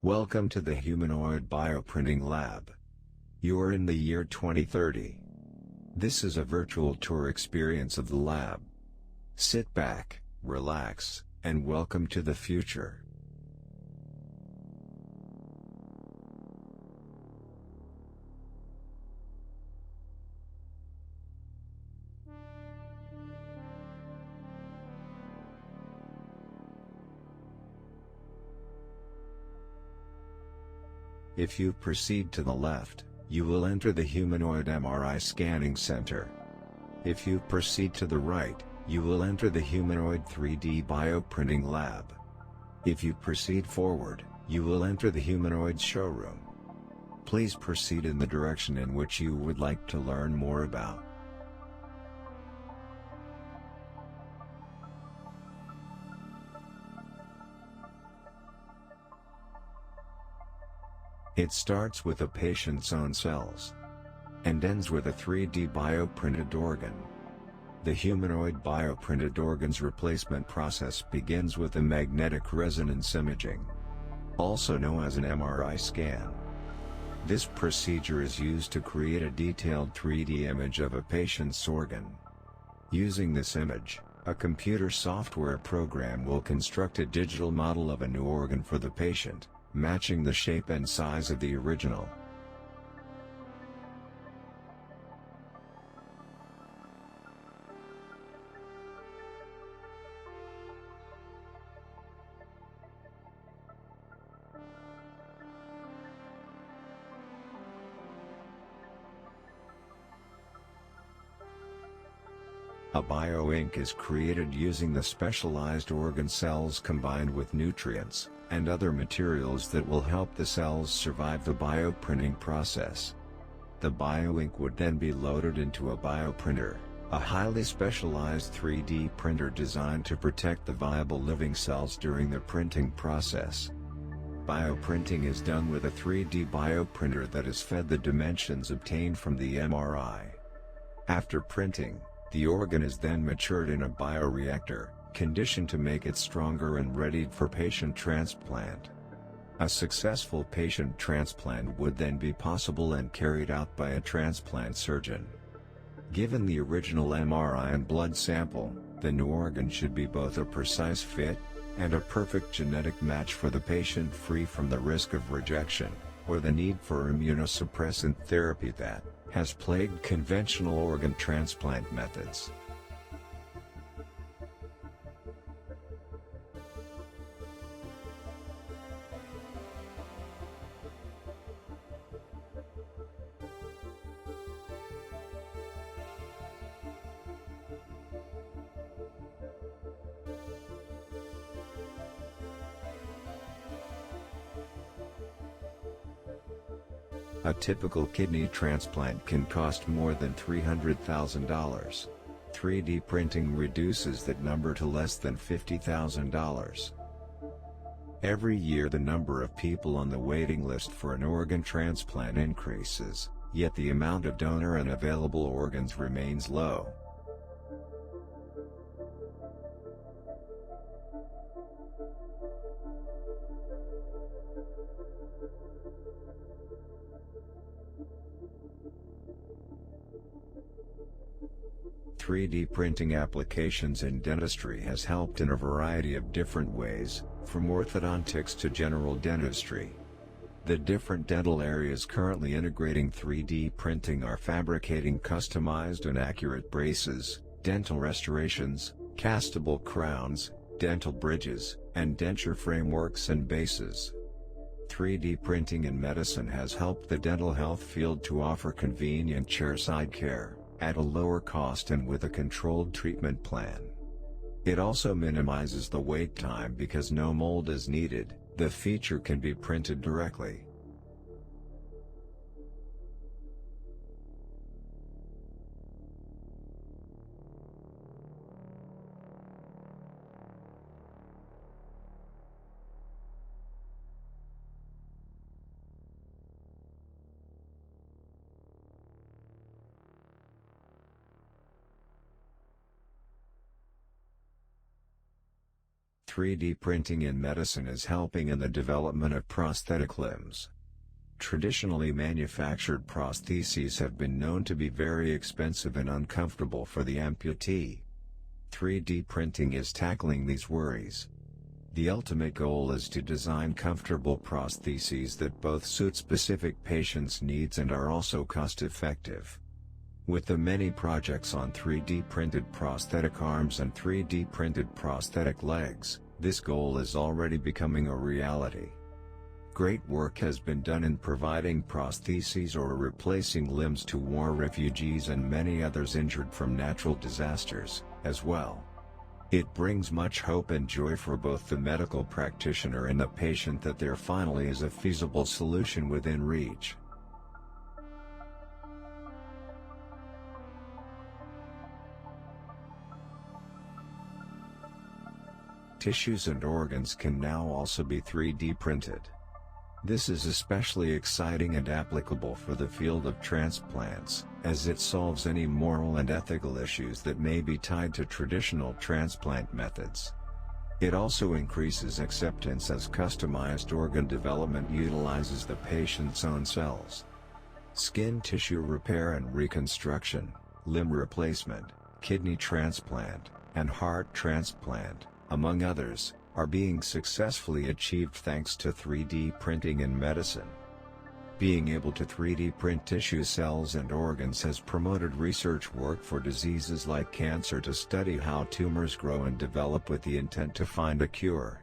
Welcome to the Humanoid Bioprinting Lab. You are in the year 2030. This is a virtual tour experience of the lab. Sit back, relax, and welcome to the future. If you proceed to the left, you will enter the Humanoid MRI Scanning Center. If you proceed to the right, you will enter the Humanoid 3D Bioprinting Lab. If you proceed forward, you will enter the Humanoid Showroom. Please proceed in the direction in which you would like to learn more about. It starts with a patient's own cells and ends with a 3D bioprinted organ. The humanoid bioprinted organ's replacement process begins with a magnetic resonance imaging, also known as an MRI scan. This procedure is used to create a detailed 3D image of a patient's organ. Using this image, a computer software program will construct a digital model of a new organ for the patient, matching the shape and size of the original. A bioink is created using the specialized organ cells combined with nutrients and other materials that will help the cells survive the bioprinting process. The bioink would then be loaded into a bioprinter, a highly specialized 3D printer designed to protect the viable living cells during the printing process. Bioprinting is done with a 3D bioprinter that is fed the dimensions obtained from the MRI. After printing, the organ is then matured in a bioreactor, conditioned to make it stronger and readied for patient transplant. A successful patient transplant would then be possible and carried out by a transplant surgeon. Given the original MRI and blood sample, the new organ should be both a precise fit and a perfect genetic match for the patient, free from the risk of rejection or the need for immunosuppressant therapy that has plagued conventional organ transplant methods. A typical kidney transplant can cost more than $300,000. 3D printing reduces that number to less than $50,000. Every year the number of people on the waiting list for an organ transplant increases, yet the amount of donor and available organs remains low. "3D printing applications in dentistry has helped in a variety of different ways, from orthodontics to general dentistry. The different dental areas currently integrating 3D printing are fabricating customized and accurate braces, dental restorations, castable crowns, dental bridges, and denture frameworks and bases. 3D printing in medicine has helped the dental health field to offer convenient chairside care at a lower cost and with a controlled treatment plan. It also minimizes the wait time because no mold is needed, the feature can be printed directly. 3D printing in medicine is helping in the development of prosthetic limbs. Traditionally manufactured prostheses have been known to be very expensive and uncomfortable for the amputee. 3D printing is tackling these worries. The ultimate goal is to design comfortable prostheses that both suit specific patients' needs and are also cost-effective. With the many projects on 3D printed prosthetic arms and 3D printed prosthetic legs, this goal is already becoming a reality. Great work has been done in providing prostheses or replacing limbs to war refugees and many others injured from natural disasters, as well. It brings much hope and joy for both the medical practitioner and the patient that there finally is a feasible solution within reach. Tissues and organs can now also be 3D printed. This is especially exciting and applicable for the field of transplants, as it solves any moral and ethical issues that may be tied to traditional transplant methods. It also increases acceptance as customized organ development utilizes the patient's own cells. Skin tissue repair and reconstruction, limb replacement, kidney transplant, and heart transplant, among others, are being successfully achieved thanks to 3D printing in medicine. Being able to 3D print tissue cells and organs has promoted research work for diseases like cancer to study how tumors grow and develop with the intent to find a cure.